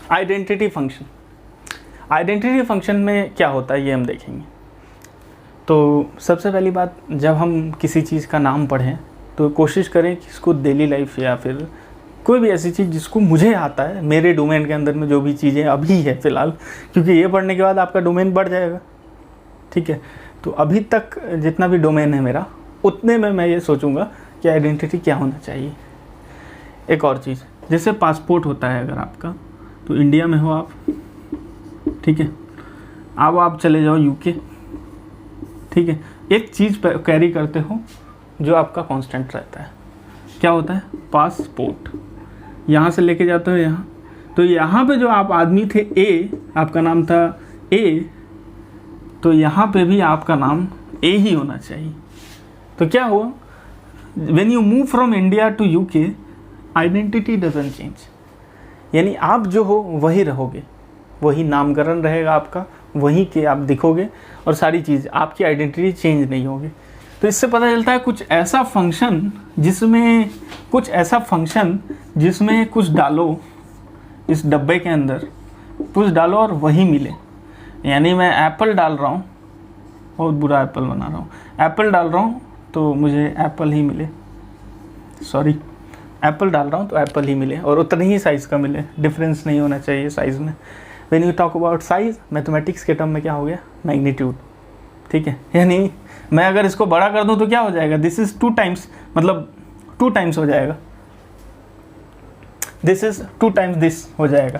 Identity function, identity function में क्या होता है ये हम देखेंगे। तो सबसे पहली बात, जब हम किसी चीज़ का नाम पढ़ें तो कोशिश करें कि इसको डेली लाइफ या फिर कोई भी ऐसी चीज़ जिसको मुझे आता है, मेरे डोमेन के अंदर में जो भी चीज़ें अभी है फ़िलहाल, क्योंकि ये पढ़ने के बाद आपका डोमेन बढ़ जाएगा, ठीक है। तो अभी तक जितना भी डोमेन है मेरा, उतने में मैं ये सोचूंगा कि आइडेंटिटी क्या होना चाहिए। एक और चीज़, जैसे पासपोर्ट होता है अगर आपका, तो इंडिया में हो आप, ठीक है, अब आप चले जाओ यूके, ठीक है, एक चीज़ कैरी करते हो जो आपका कांस्टेंट रहता है, क्या होता है? पासपोर्ट। यहाँ से लेके जाते हो यहाँ, तो यहाँ पे जो आप आदमी थे ए, आपका नाम था ए, तो यहाँ पे भी आपका नाम ए ही होना चाहिए। तो क्या हुआ, when you move from India to UK, identity doesn't change, यानी आप जो हो वही रहोगे, वही नामकरण रहेगा आपका, वहीं के आप दिखोगे और सारी चीज़, आपकी आइडेंटिटी चेंज नहीं होगी। तो इससे पता चलता है कुछ ऐसा फंक्शन जिसमें कुछ डालो इस डब्बे के अंदर, कुछ डालो और वही मिले। यानी मैं एप्पल डाल रहा हूँ, बहुत बुरा एप्पल बना रहा हूँ, एप्पल डाल रहा हूँ तो मुझे एप्पल ही मिले, सॉरी, एप्पल डाल रहा हूँ तो एप्पल ही मिले और उतने ही साइज़ का मिले, डिफरेंस नहीं होना चाहिए साइज़ में। When you talk about size, mathematics के टर्म में क्या हो गया? मैग्नीट्यूड, ठीक है। यानी मैं अगर इसको बड़ा कर दूं तो क्या हो जाएगा? दिस इज़ 2 टाइम्स, मतलब 2 टाइम्स हो जाएगा, दिस इज़ 2 टाइम्स दिस हो जाएगा।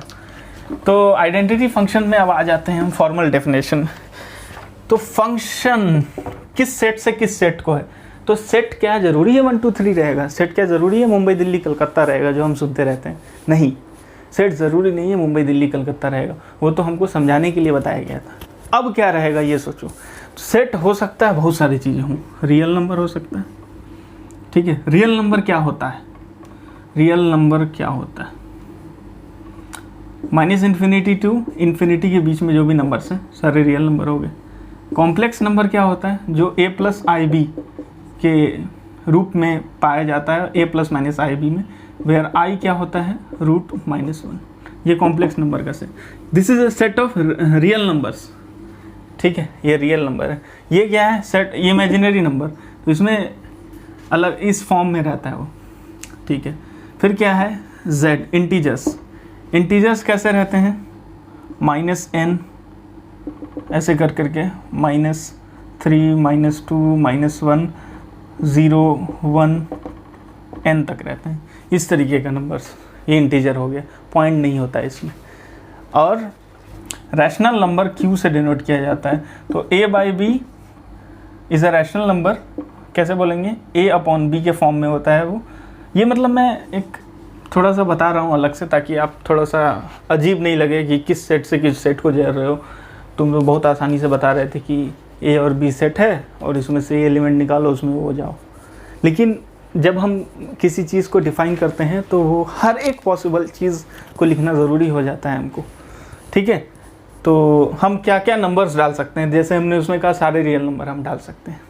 तो आइडेंटिटी फंक्शन में अब आ जाते हैं हम फॉर्मल डेफिनेशन। तो फंक्शन किस सेट से किस सेट को है? तो सेट क्या ज़रूरी है 1 2 3 रहेगा? सेट क्या ज़रूरी है मुंबई दिल्ली कलकत्ता रहेगा जो हम सुनते रहते हैं? नहीं, सेट ज़रूरी नहीं है मुंबई दिल्ली कलकत्ता रहेगा, वो तो हमको समझाने के लिए बताया गया था। अब क्या रहेगा ये सोचो। सेट हो सकता है बहुत सारी चीज़ें हों, रियल नंबर हो सकता है, ठीक है। रियल नंबर क्या होता है? रियल नंबर क्या होता है? -∞ टू इन्फिनिटी के बीच में जो भी नंबर्स हैं सारे रियल नंबर हो गए। कॉम्प्लेक्स नंबर क्या होता है? जो a + ib के रूप में पाया जाता है, a ± ib में, वेयर i क्या होता है? √-1। ये कॉम्प्लेक्स नंबर का set, this is a set of real numbers, ठीक है, ये रियल नंबर है। ये क्या है? सेट, ये इमेजिनरी नंबर, तो इसमें अलग इस फॉर्म में रहता है वो, ठीक है। फिर क्या है? z, integers. इंटीजर्स कैसे रहते हैं? -n ऐसे कर करके, -3, -2, -1, 0, 1, n तक रहते हैं, इस तरीके का नंबर्स, ये इंटीजर हो गया, पॉइंट नहीं होता है इसमें। और रैशनल नंबर q से डिनोट किया जाता है, तो a/b is a rational number, कैसे बोलेंगे? a/b के फॉर्म में होता है वो। ये मतलब मैं एक थोड़ा सा बता रहा हूँ अलग से, ताकि आप थोड़ा सा अजीब नहीं लगे कि किस सेट से किस सेट को जोड़ रहे हो। तुम लोग बहुत आसानी से बता रहे थे कि a और b सेट है और इसमें से एलिमेंट निकालो, उसमें वो जाओ। लेकिन जब हम किसी चीज़ को डिफ़ाइन करते हैं तो वो हर एक पॉसिबल चीज़ को लिखना ज़रूरी हो जाता है हमको, ठीक है। तो हम क्या क्या नंबर्स डाल सकते हैं, जैसे हमने उसमें कहा सारे रियल नंबर हम डाल सकते हैं,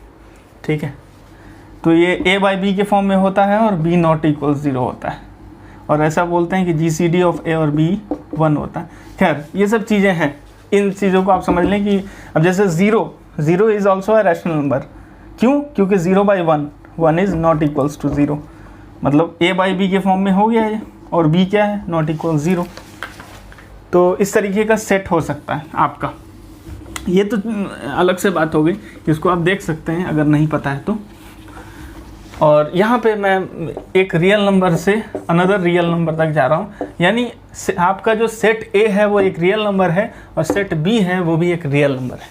ठीक है। तो ये a/b के फॉर्म में होता है और b ≠ 0 होता है, और ऐसा बोलते हैं कि GCD ऑफ a और b 1 होता है। खैर ये सब चीज़ें हैं, इन चीज़ों को आप समझ लें कि अब जैसे 0 is also a rational number, क्यों? क्योंकि 0/1, 1 इज़ ≠ 0, मतलब a/b के फॉर्म में हो गया है, और b क्या है? ≠ 0। तो इस तरीके का सेट हो सकता है आपका। ये तो अलग से बात हो गई, इसको आप देख सकते हैं अगर नहीं पता है तो। और यहाँ पे मैं एक रियल नंबर से अनदर रियल नंबर तक जा रहा हूँ, यानी आपका जो सेट A है वो एक रियल नंबर है और सेट B है वो भी एक रियल नंबर है,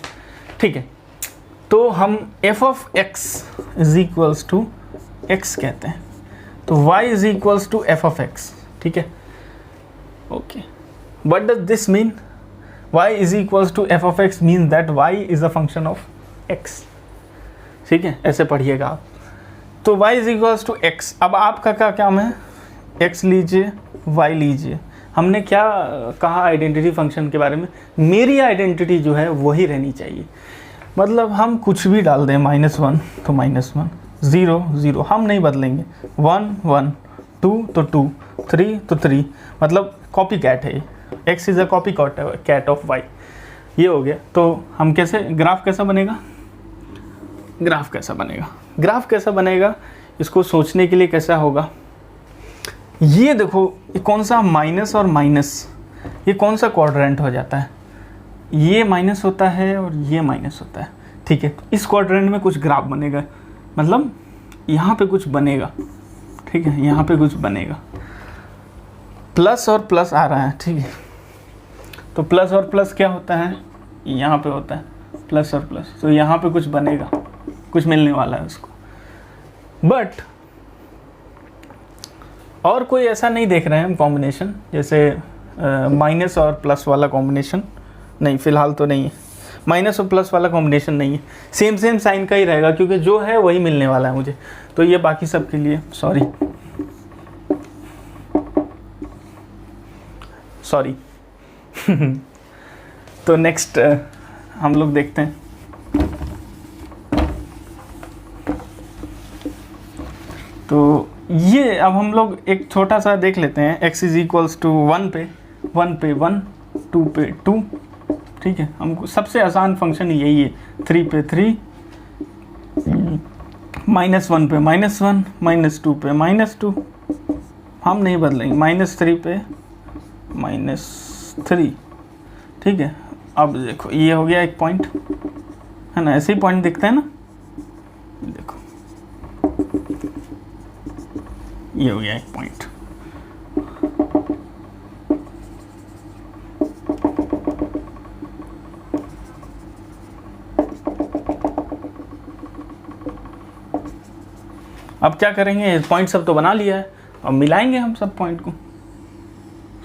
ठीक है। तो हम f(x) = x कहते हैं, तो y = f(x), ठीक है, okay. What does this mean? y = f(x) means that y is a function of x, ठीक है, ऐसे पढ़िएगा आप। तो y = x, अब आपका क्या काम है? x लीजिए, y लीजिए। हमने क्या कहा आइडेंटिटी फंक्शन के बारे में? मेरी आइडेंटिटी जो है वही रहनी चाहिए, मतलब हम कुछ भी डाल दें, -1 तो -1, 0 0, हम नहीं बदलेंगे, 1 1, 2 तो 2, 3 तो 3, मतलब कॉपी कैट है ये, x is a copy cat of y, ये हो गया। तो हम कैसे ग्राफ कैसा बनेगा, ग्राफ कैसा बनेगा, ग्राफ कैसा बनेगा, इसको सोचने के लिए कैसा होगा, ये देखो ये कौन सा माइनस और माइनस, ये कौन सा क्वाड्रेंट हो जाता है, ये माइनस होता है और ये माइनस होता है, ठीक है। इस क्वाड्रेंट में कुछ ग्राफ बनेगा, मतलब यहाँ पे कुछ बनेगा, ठीक है, यहाँ पे कुछ बनेगा, प्लस और प्लस आ रहा है, ठीक है। तो प्लस और प्लस क्या होता है, यहाँ पे होता है प्लस और प्लस, तो यहाँ पे कुछ बनेगा, कुछ मिलने वाला है उसको। बट और कोई ऐसा नहीं देख रहे हैं हम कॉम्बिनेशन, जैसे माइनस और प्लस वाला कॉम्बिनेशन नहीं, फ़िलहाल तो नहीं है, माइनस और प्लस वाला कॉम्बिनेशन नहीं है, सेम साइन का ही रहेगा, क्योंकि जो है वही मिलने वाला है मुझे। तो ये बाकी सब के लिए सॉरी तो नेक्स्ट हम लोग देखते हैं। तो ये अब हम लोग एक छोटा सा देख लेते हैं, x इज इक्वल्स टू 1 पे 1, 2 पे 2, ठीक है। हमको सबसे आसान फंक्शन यही है, 3 पे 3, -1 पे -1, -2 पे -2, हम नहीं बदलेंगे, -3 पे -3, ठीक है। अब देखो ये हो गया एक पॉइंट, है ना, ऐसे ही पॉइंट दिखते हैं ना, देखो ये हो गया एक पॉइंट। अब क्या करेंगे, पॉइंट सब तो बना लिया है, अब मिलाएंगे हम सब पॉइंट को।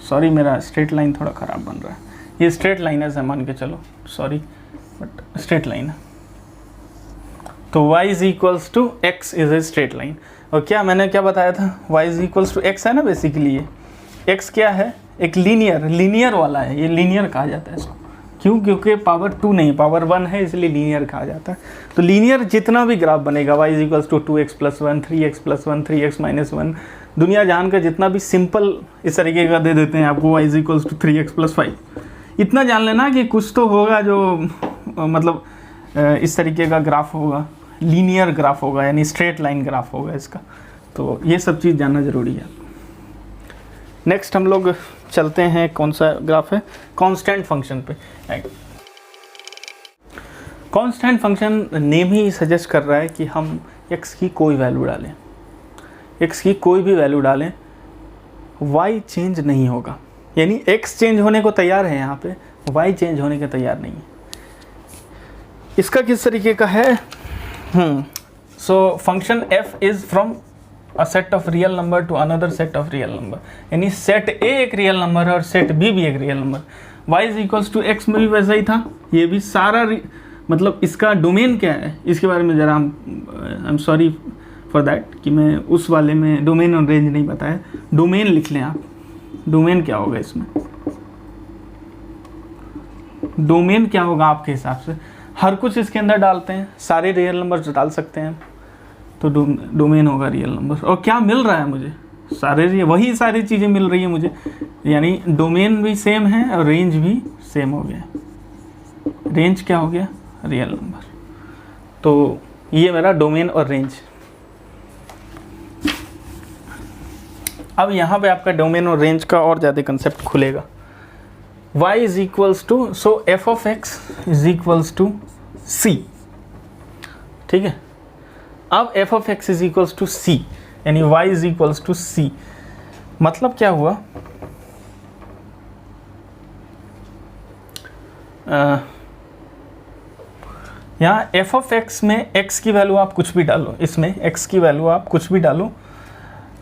सॉरी मेरा स्ट्रेट लाइन थोड़ा ख़राब बन रहा है, ये स्ट्रेट लाइन है मान के चलो, सॉरी बट स्ट्रेट लाइन है। तो y is equals to x is a straight line. और क्या मैंने क्या बताया था, y is equals to x है ना, बेसिकली ये x क्या है, एक लीनियर वाला है, ये लीनियर कहा जाता है इसको, क्यों, क्योंकि पावर 2 नहीं पावर 1 है, इसलिए लीनियर कहा जाता है। तो लीनियर जितना भी ग्राफ बनेगा, y is equals to 2x + 1, 3x + 1, 3x - 1, दुनिया जान का जितना भी सिंपल इस तरीके का दे देते हैं आपको, y is equals to 3x + 5, इतना जान लेना कि कुछ तो होगा जो मतलब इस तरीके का ग्राफ होगा, लीनियर ग्राफ होगा, यानी स्ट्रेट लाइन ग्राफ होगा इसका। तो ये सब चीज़ जानना ज़रूरी है। नेक्स्ट हम लोग चलते हैं, कौन सा ग्राफ है, कांस्टेंट फंक्शन पे। कांस्टेंट फंक्शन नेम ही सजेस्ट कर रहा है कि हम x की कोई वैल्यू डालें, x की कोई भी वैल्यू डालें, y चेंज नहीं होगा, यानी x चेंज होने को तैयार है यहाँ पे, y चेंज होने के तैयार नहीं है। इसका किस तरीके का है, so function f is from a set of real number to another set of real number, यानी सेट a एक रियल नंबर है और सेट b भी एक real number. y is equals to x में भी वैसा ही था, ये भी सारा मतलब इसका डोमेन क्या है, इसके बारे में ज़रा I am sorry for that कि मैं उस वाले में डोमेन और रेंज नहीं बताया, डोमेन लिख लें आप, डोमेन क्या होगा इसमें, डोमेन क्या होगा आपके हिसाब से, हर कुछ इसके अंदर डालते हैं, सारे रियल नंबर डाल सकते हैं, तो डोमेन होगा रियल नंबर। और क्या मिल रहा है मुझे, वही सारी चीज़ें मिल रही है मुझे, यानी डोमेन भी सेम है और रेंज भी सेम हो गया, रेंज क्या हो गया, रियल नंबर। तो ये मेरा डोमेन और रेंज। अब यहाँ पे आपका डोमेन और रेंज का और ज़्यादा कंसेप्ट खुलेगा। y is equals to, so f of x is equals to c, ठीक है। अब f of x is equals to c, यानी y is equals to c, मतलब क्या हुआ, यहाँ f ऑफ x में x की वैल्यू आप कुछ भी डालो, इसमें x की वैल्यू आप कुछ भी डालो,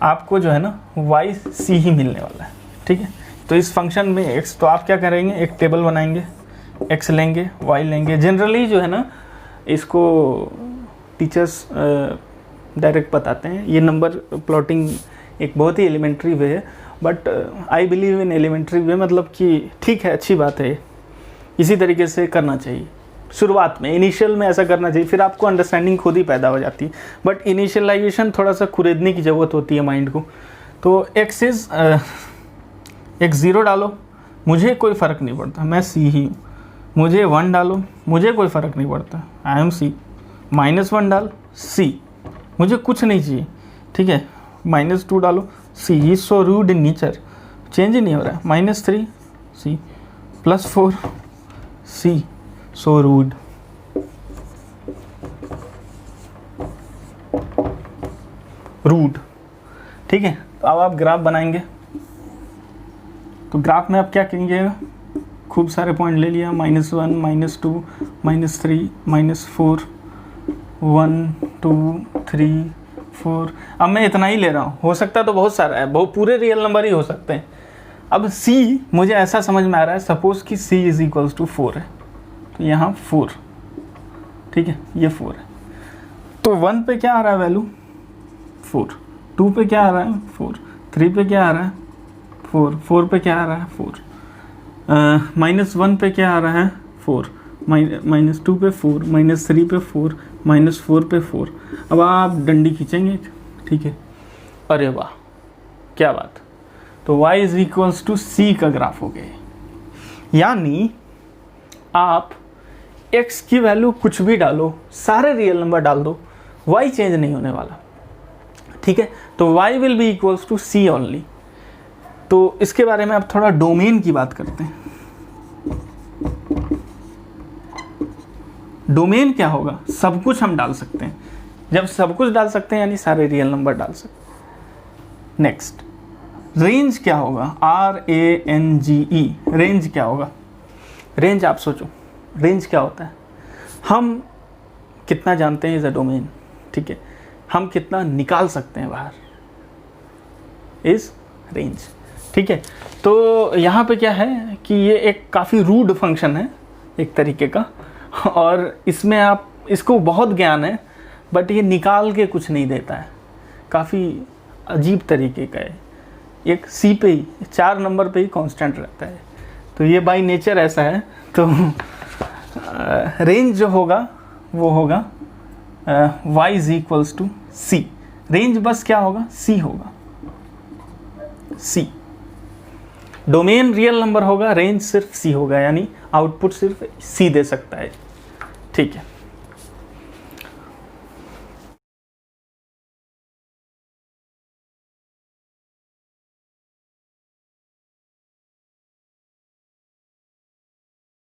आपको जो है ना y c ही मिलने वाला है, ठीक है। तो इस फंक्शन में x, तो आप क्या करेंगे, एक टेबल बनाएंगे, x लेंगे, y लेंगे। जनरली जो है ना इसको टीचर्स डायरेक्ट बताते हैं, ये नंबर प्लॉटिंग एक बहुत ही एलिमेंट्री वे है, but I believe in elementary way, मतलब कि ठीक है, अच्छी बात है, इसी तरीके से करना चाहिए। शुरुआत में इनिशियल में ऐसा करना चाहिए, फिर आपको अंडरस्टैंडिंग खुद ही पैदा हो जाती है, बट इनिशियलाइजेशन थोड़ा सा खुरेदने की ज़रूरत होती है माइंड को। तो x 0 डालो, मुझे कोई फ़र्क नहीं पड़ता, मैं सी ही हूँ। मुझे 1 डालो, मुझे कोई फ़र्क नहीं पड़ता, आई एम सी। -1 डाल, सी, मुझे कुछ नहीं चाहिए, ठीक है। -2 डालो, see. He so rude in nature, change ही नहीं हो रहा है। -3 सी, +4 सी, सो रूड। रूड, ठीक है। तो अब आप ग्राफ बनाएंगे, तो ग्राफ में आप क्या करेंगे, खूब सारे पॉइंट ले लिया, -1 -2 -3 -4 1 2 3 4। अब मैं इतना ही ले रहा हूँ, हो सकता है तो बहुत सारा है, बहुत पूरे रियल नंबर ही हो सकते हैं। अब c मुझे ऐसा समझ में आ रहा है, सपोज कि c = 4 है, तो यहाँ 4, ठीक है, ये 4 है। तो 1 पे क्या आ रहा है वैल्यू, 4, 2 पे क्या आ रहा है 4, 3 पे क्या आ रहा है 4, 4 पे क्या आ रहा है 4, -1 पे क्या आ रहा है 4, -2 पे 4, -3 पे 4, -4 पे 4। अब आप डंडी खींचेंगे, ठीक है। अरे वाह, क्या बात। तो y = c का ग्राफ हो गया। यानी आप x की वैल्यू कुछ भी डालो, सारे रियल नंबर डाल दो, y चेंज नहीं होने वाला, ठीक है। तो y will be equals to c only। तो इसके बारे में अब थोड़ा डोमेन की बात करते हैं। डोमेन क्या होगा, सब कुछ हम डाल सकते हैं। जब सब कुछ डाल सकते हैं यानी सारे रियल नंबर डाल सकते हैं। नेक्स्ट, रेंज क्या होगा, RANGE, रेंज क्या होगा। रेंज आप सोचो, रेंज क्या होता है, हम कितना जानते हैं इज अ डोमेन, ठीक है। हम कितना निकाल सकते हैं बाहर इज रेंज, ठीक है। तो यहाँ पे क्या है कि ये एक काफ़ी रूड फंक्शन है एक तरीके का, और इसमें आप इसको बहुत ज्ञान है, बट ये निकाल के कुछ नहीं देता है, काफ़ी अजीब तरीके का है। एक सी पे ही 4 नंबर पे ही कांस्टेंट रहता है, तो ये बाय नेचर ऐसा है। तो रेंज जो होगा वो होगा y = c। रेंज बस क्या होगा, c होगा, c। डोमेन रियल नंबर होगा, रेंज सिर्फ c होगा, यानी आउटपुट सिर्फ c दे सकता है, ठीक है।